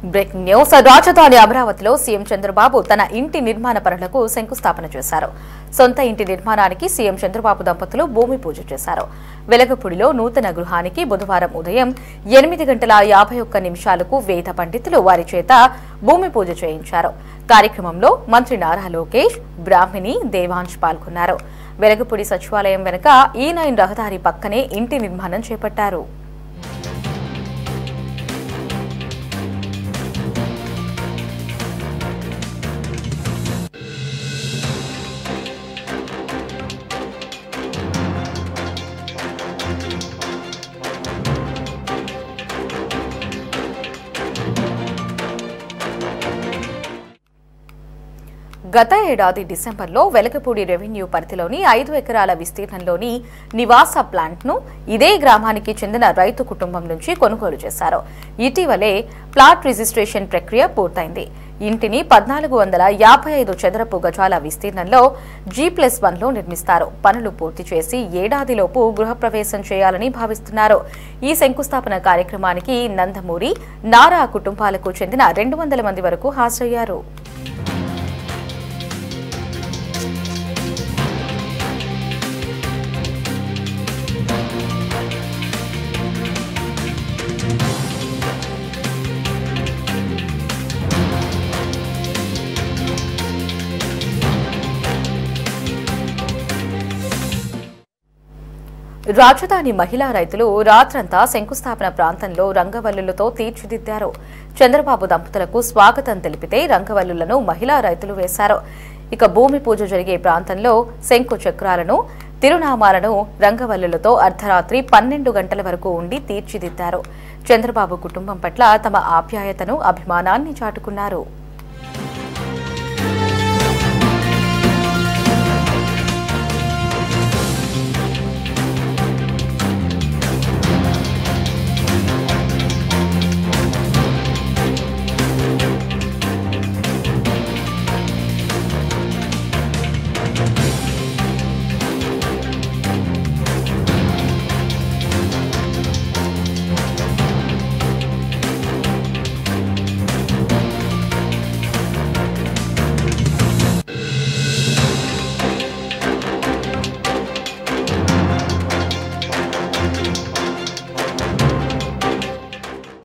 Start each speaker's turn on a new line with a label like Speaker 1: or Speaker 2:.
Speaker 1: Breaking news. రాజధాని అమరావతిలో CM Chandrababu తన ఇంటి నిర్మాణ పనులకు శంకుస్థాపన చేశారు. సొంత ఇంటి నిర్మాణానికి సీఎం చంద్రబాబు దంపతులు భూమి పూజ చేశారు. వెలగపూడిలో నూతన గృహానికి బుధవారం ఉదయం 8:51 వేద పండితులు వారి చేత భూమి పూజ చేయించారు. కార్యక్రమంలో మంత్రి నారా లోకేష్, బ్రాహ్మిణి, దేవాంశ్ పాల్గొన్నారు. వెలగపూడి సచివాలయం వెనుక E9 రహదారి పక్కనే ఇంటి నిర్మాణం చేపట్టారు. గత ఏడాది డిసెంబర్లో వెలగపూడి రెవెన్యూ పరిధిలోని 5 ఎకరాల విస్తీర్ణంలోని నివాస ప్లాంట్ను ఇదే గ్రామానికి చెందిన రైతు కుటుంబం నుంచి కొనుగోలు చేశారు. ఇటీవలే ప్లాట్ రిజిస్ట్రేషన్ ప్రక్రియ పూర్తయింది. ఇంటిని 1455 చదరపు గజాల విస్తీర్ణంలో G+1లో నిర్మిస్తారు. పనులు పూర్తి చేసి ఏడాదిలోపు గృహప్రవేశం చేయాలని భావిస్తున్నారు. ఈ శంకుస్థాపన కార్యక్రమానికి నందమూరి, నారా కుటుంబాలకు చెందిన 200 మంది వరకు హాజరయ్యారు. రాజధాని మహిళా రైతులు రాత్రంతా శంకుస్థాపన ప్రాంతంలో రంగవల్లులతో తీర్చిదిద్దారు. చంద్రబాబు దంపతులకు స్వాగతం తెలిపితే రంగవల్లులను మహిళా రైతులు వేశారు. ఇక భూమి పూజ జరిగే ప్రాంతంలో శంకు చక్రాలను, తిరునామాలను రంగవల్లులతో అర్ధరాత్రి 12 గంటల వరకు ఉండి తీర్చిదిద్దారు. చంద్రబాబు కుటుంబం పట్ల తమ ఆప్యాయతను, అభిమానాన్ని చాటుకున్నారు.